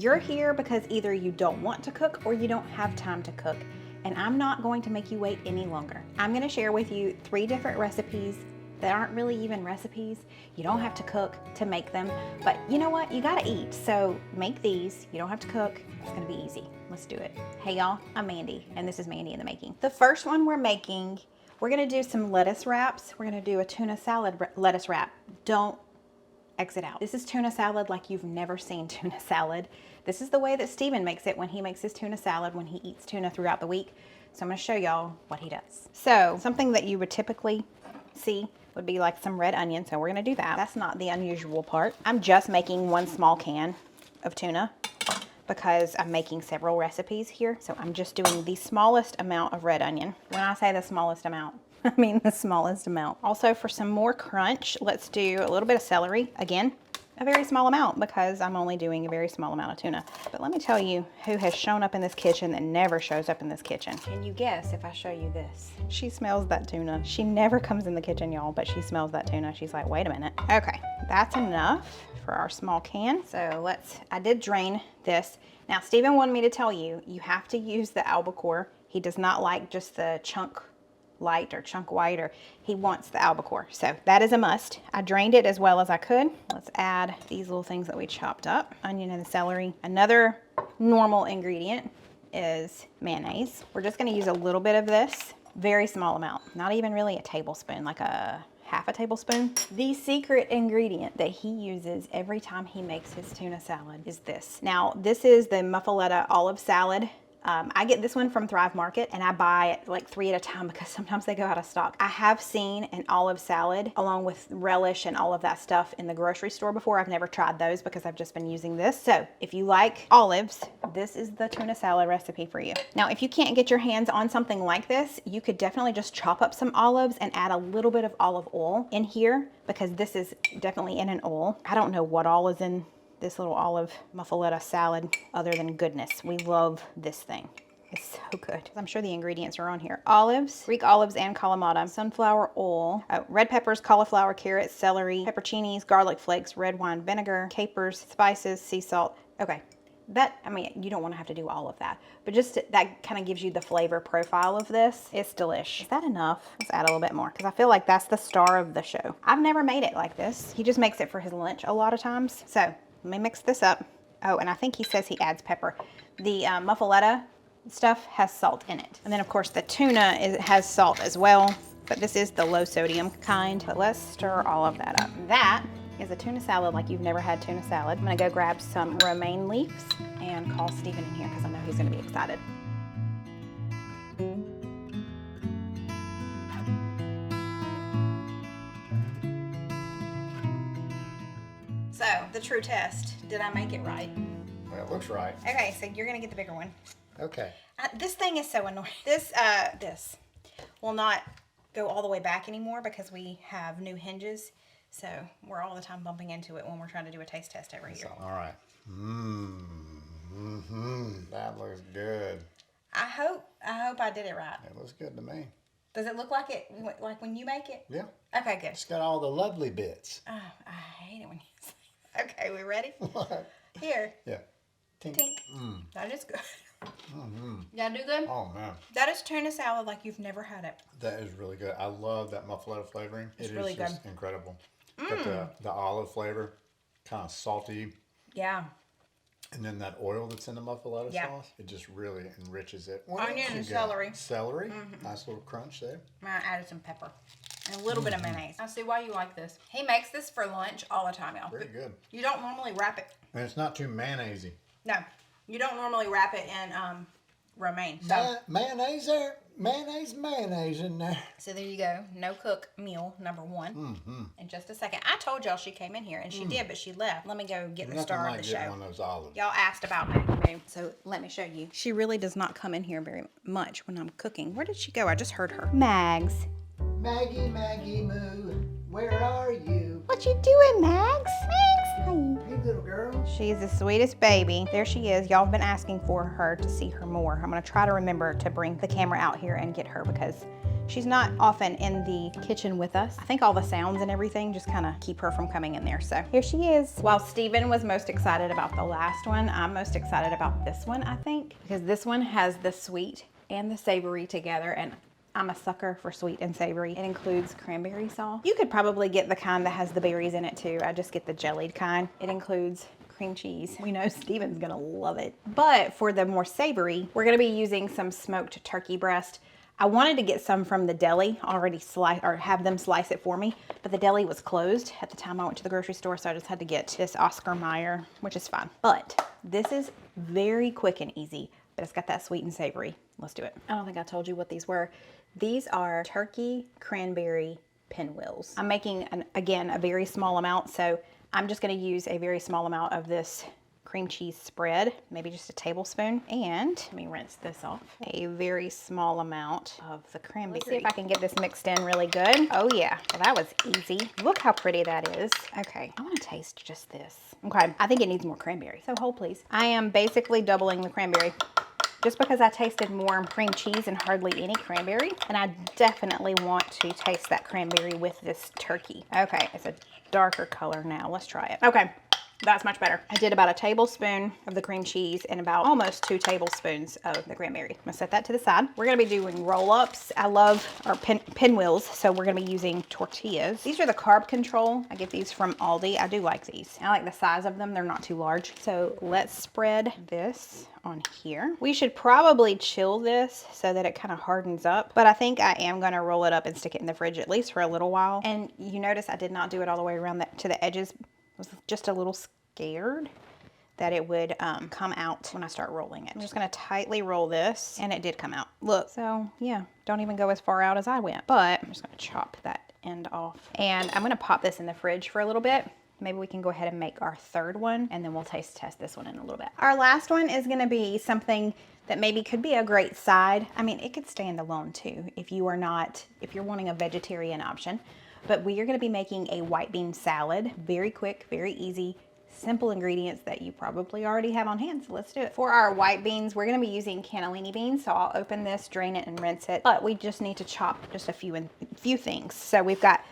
You're here because either you don't want to cook or you don't have time to cook, and I'm not going to make you wait any longer. I'm gonna share with you 3 different recipes that aren't really even recipes. You don't have to cook to make them, but you know what? You gotta eat, so make these. You don't have to cook. It's gonna be easy. Let's do it. Hey y'all, I'm Mandy, and this is Mandy in the Making. The first one we're gonna do some lettuce wraps. We're gonna do a tuna salad lettuce wrap. Don't exit out. This is tuna salad like you've never seen tuna salad. This is the way that Steven makes it when he makes his tuna salad when he eats tuna throughout the week. So I'm gonna show y'all what he does. So something that you would typically see would be like some red onion, so we're gonna do that. That's not the unusual part. I'm just making 1 small can of tuna because I'm making several recipes here. So I'm just doing the smallest amount of red onion. When I say the smallest amount, I mean the smallest amount. Also, for some more crunch, let's do a little bit of celery. Again, a very small amount because I'm only doing a very small amount of tuna. But let me tell you who has shown up in this kitchen that never shows up in this kitchen. Can you guess if I show you this? She smells that tuna. She never comes in the kitchen, y'all, but she smells that tuna. She's like, wait a minute. Okay, that's enough for our small can. So I did drain this. Now, Steven wanted me to tell you, you have to use the albacore. He does not like just the chunk light or chunk white, or he wants the albacore. So that is a must. I drained it as well as I could. Let's add these little things that we chopped up, onion and celery. Another normal ingredient is mayonnaise. We're just gonna use a little bit of this, very small amount, not even really a tablespoon, like a half a tablespoon. The secret ingredient that he uses every time he makes his tuna salad is this. Now, this is the muffuletta olive salad. I get this one from Thrive Market, and I buy it like 3 at a time because sometimes they go out of stock. I have seen an olive salad along with relish and all of that stuff in the grocery store before. I've never tried those because I've just been using this. So if you like olives, this is the tuna salad recipe for you. Now, if you can't get your hands on something like this, you could definitely just chop up some olives and add a little bit of olive oil in here because this is definitely in an oil. I don't know what all is in this little olive muffuletta salad other than goodness. We love this thing. It's so good. I'm sure the ingredients are on here. Olives, Greek olives and kalamata, sunflower oil, red peppers, cauliflower, carrots, celery, pepperoncinis, garlic flakes, red wine vinegar, capers, spices, sea salt. Okay, I mean, you don't want to have to do all of that, but just that kind of gives you the flavor profile of this. It's delish. Is that enough? Let's add a little bit more because I feel like that's the star of the show. I've never made it like this. He just makes it for his lunch a lot of times. So let me mix this up. Oh, and I think he says he adds pepper. The muffuletta stuff has salt in it. And then of course the tuna has salt as well, but this is the low sodium kind. But let's stir all of that up. That is a tuna salad like you've never had tuna salad. I'm gonna go grab some romaine leaves and call Steven in here because I know he's gonna be excited. So, the true test, did I make it right? Well, it looks right. Okay, so you're gonna get the bigger one. Okay. This thing is so annoying. This will not go all the way back anymore because we have new hinges. So we're all the time bumping into it when we're trying to do a taste test every year. All right. That looks good. I hope I did it right. It looks good to me. Does it look like it, like when you make it? Yeah. Okay, good. It's got all the lovely bits. Oh, I hate it when you say. Okay, we ready? What? Here. Yeah. Tink. Tink. That is good. Mm-hmm. Y'all do good? Oh, man. That is tuna salad like you've never had it. That is really good. I love that muffuletta flavoring. It's really good. It is just incredible. Got the olive flavor, kind of salty. Yeah. And then that oil that's in the muffuletta sauce, it just really enriches it. Onion and celery. Celery. Nice little crunch there. I added some pepper and a little bit of mayonnaise. I see why you like this. He makes this for lunch all the time, y'all. Pretty good. You don't normally wrap it. And it's not too mayonnaise-y. No, you don't normally wrap it in romaine. So, Mayonnaise in there. So there you go. No cook meal number 1. In just a second. I told y'all she came in here and she did, but she left. Let me go get the star of the show. One of those olives. Y'all asked about Maggie Moo, so let me show you. She really does not come in here very much when I'm cooking. Where did she go? I just heard her. Mags. Maggie Moo, where are you? What you doing, Mags? Mags, hi. Hey, little girl. She's the sweetest baby. There she is. Y'all have been asking for her to see her more. I'm gonna try to remember to bring the camera out here and get her because She's not often in the kitchen with us. I think all the sounds and everything just kind of keep her from coming in there. So here she is. While Steven was most excited about the last one, I'm most excited about this one, I think, because this one has the sweet and the savory together, and I'm a sucker for sweet and savory. It includes cranberry sauce. You could probably get the kind that has the berries in it too. I just get the jellied kind. It includes cream cheese. We know Steven's gonna love it. But for the more savory, we're gonna be using some smoked turkey breast. I wanted to get some from the deli already sliced, or have them slice it for me, but the deli was closed at the time I went to the grocery store, so I just had to get this Oscar Mayer, which is fine. But this is very quick and easy, but it's got that sweet and savory. Let's do it. I don't think I told you what these were. These are turkey cranberry pinwheels. I'm making, again, a very small amount, so I'm just gonna use a very small amount of this cream cheese spread, maybe just a tablespoon, and let me rinse this off. A very small amount of the cranberry. Let's see if I can get this mixed in really good. Oh yeah, well, that was easy. Look how pretty that is. Okay, I want to taste just this. Okay, I think it needs more cranberry, so hold please. I am basically doubling the cranberry, just because I tasted more cream cheese and hardly any cranberry, and I definitely want to taste that cranberry with this turkey. Okay, it's a darker color now. Let's try it. Okay. That's much better. I did about a tablespoon of the cream cheese and about almost 2 tablespoons of the cranberry. I'm gonna set that to the side. We're gonna be doing roll-ups. I love our pinwheels, so we're gonna be using tortillas. These are the carb control. I get these from Aldi. I do like these. I like the size of them. They're not too large. So let's spread this on here. We should probably chill this so that it kind of hardens up, but I think I am gonna roll it up and stick it in the fridge at least for a little while. And you notice I did not do it all the way around to the edges. I was just a little scared that it would come out when I start rolling it. I'm just gonna tightly roll this, and it did come out. Look, so yeah, don't even go as far out as I went, but I'm just gonna chop that end off. And I'm gonna pop this in the fridge for a little bit. Maybe we can go ahead and make our third one, and then we'll taste test this one in a little bit. Our last one is gonna be something that maybe could be a great side. I mean, it could stand alone too if you're wanting a vegetarian option. But we are going to be making a white bean salad. Very quick, very easy, simple ingredients that you probably already have on hand. So let's do it. For our white beans, we're going to be using cannellini beans. So I'll open this, drain it, and rinse it. But we just need to chop just a few things. So we've got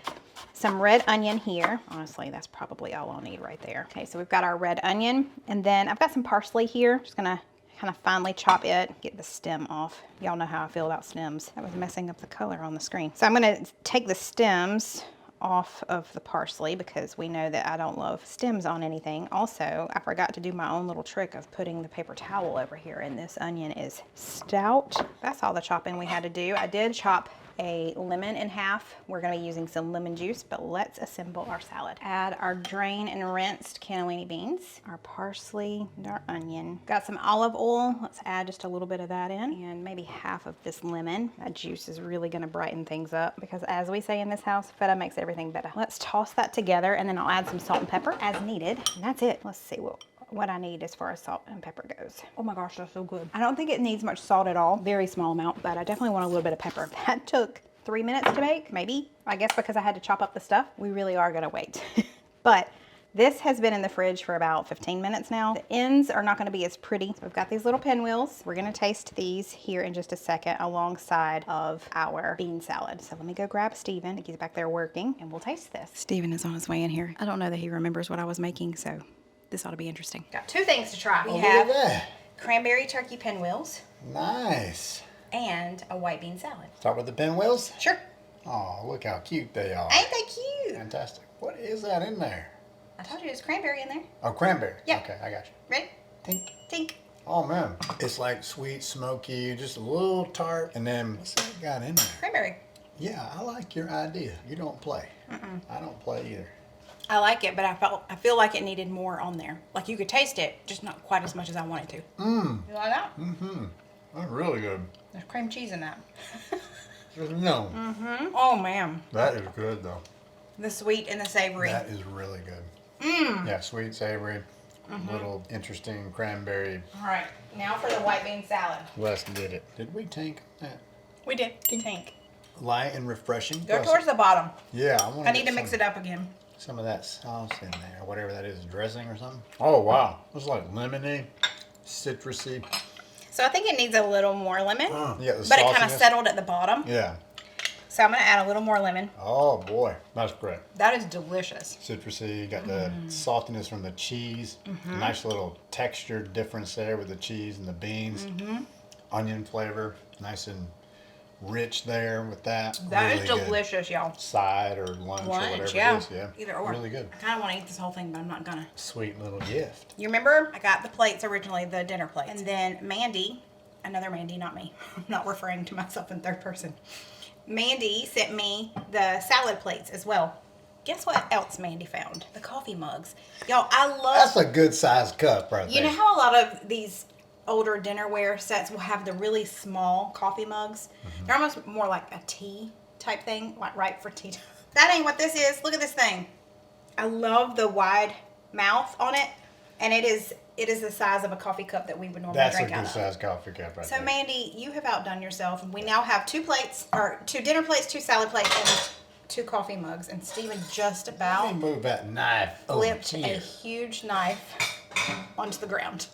some red onion here. Honestly, that's probably all I'll need right there. Okay, so we've got our red onion. And then I've got some parsley here. Just going to kind of finely chop it, get the stem off. Y'all know how I feel about stems. That was messing up the color on the screen. So I'm gonna take the stems off of the parsley because we know that I don't love stems on anything. Also, I forgot to do my own little trick of putting the paper towel over here, and this onion is stout. That's all the chopping we had to do. I did chop a lemon in half. We're gonna be using some lemon juice, but let's assemble our salad. Add our drained and rinsed cannellini beans, our parsley, and our onion. Got some olive oil. Let's add just a little bit of that in, and maybe half of this lemon. That juice is really gonna brighten things up because, as we say in this house, feta makes everything better. Let's toss that together, and then I'll add some salt and pepper as needed. And that's it. Let's see what I need as far as salt and pepper goes. Oh my gosh, that's so good. I don't think it needs much salt at all. Very small amount, but I definitely want a little bit of pepper. That took 3 minutes to make, maybe. I guess because I had to chop up the stuff. We really are gonna wait. But this has been in the fridge for about 15 minutes now. The ends are not gonna be as pretty. So we've got these little pinwheels. We're gonna taste these here in just a second alongside of our bean salad. So let me go grab Steven. I think he's back there working, and we'll taste this. Steven is on his way in here. I don't know that he remembers what I was making, so this ought to be interesting. Got 2 things to try. We have cranberry turkey pinwheels. Nice. And a white bean salad. Start with the pinwheels? Sure. Oh, look how cute they are. Ain't they cute? Fantastic. What is that in there? I told you there's cranberry in there. Oh, cranberry. Yeah. Okay, I got you. Ready? Tink. Tink. Oh, man. It's like sweet, smoky, just a little tart. And then, what's that got in there? Cranberry. Yeah, I like your idea. You don't play. I don't play either. I like it, but I feel like it needed more on there. Like you could taste it, just not quite as much as I wanted to. You like that? That's really good. There's cream cheese in that. No. Oh man. That is good though. The sweet and the savory. That is really good. Yeah, sweet, savory, little interesting cranberry. All right, now for the white bean salad. Let's get it. Did we tank that? We did. Tank. Light and refreshing. Go towards the bottom. Yeah, I need to mix it up again. Some of that sauce in there, whatever that is, dressing or something. Oh wow, it's like lemony, citrusy. So I think it needs a little more lemon. Yeah, but it kind of settled at the bottom. Yeah. So I'm gonna add a little more lemon. Oh boy, that's great. That is delicious. Citrusy, got the saltiness from the cheese. Nice little texture difference there with the cheese and the beans. Onion flavor, nice and rich there with that. That really is delicious, y'all. Side or lunch or whatever it is. Yeah. Either or. Really good. I kind of want to eat this whole thing, but I'm not gonna. Sweet little gift. You remember? I got the plates originally, the dinner plates. And then Mandy, another Mandy, not me. I'm not referring to myself in third person. Mandy sent me the salad plates as well. Guess what else Mandy found? The coffee mugs. Y'all, I love... That's a good sized cup right there. You know how a lot of these older dinnerware sets will have the really small coffee mugs? They're almost more like a tea type thing, like right for tea. That ain't what this is. Look at this thing. I love the wide mouth on it, and it is the size of a coffee cup that we would normally drink out of. That's a good sized coffee cup right there. So Mandy, you have outdone yourself, and we now have 2 plates, or 2 dinner plates, 2 salad plates, and 2 coffee mugs. And Steven just Let about me move that knife flipped over a here. huge knife onto the ground.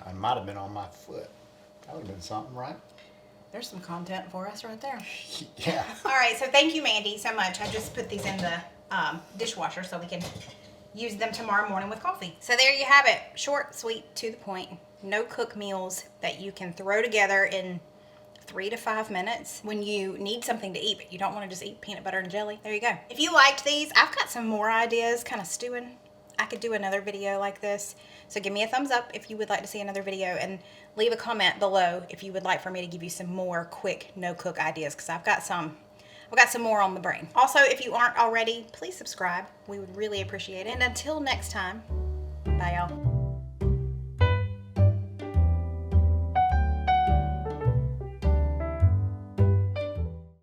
I might have been on my foot. That would have been something, right? There's some content for us right there. Yeah. All right, so thank you, Mandy, so much. I just put these in the dishwasher so we can use them tomorrow morning with coffee. So there you have it. Short, sweet, to the point. No cook meals that you can throw together in 3 to 5 minutes when you need something to eat, but you don't want to just eat peanut butter and jelly. There you go. If you liked these, I've got some more ideas, kind of stewing. I could do another video like this. So give me a thumbs up if you would like to see another video, and leave a comment below if you would like for me to give you some more quick no-cook ideas, because I've got some more on the brain. Also, if you aren't already, please subscribe. We would really appreciate it. And until next time, bye y'all.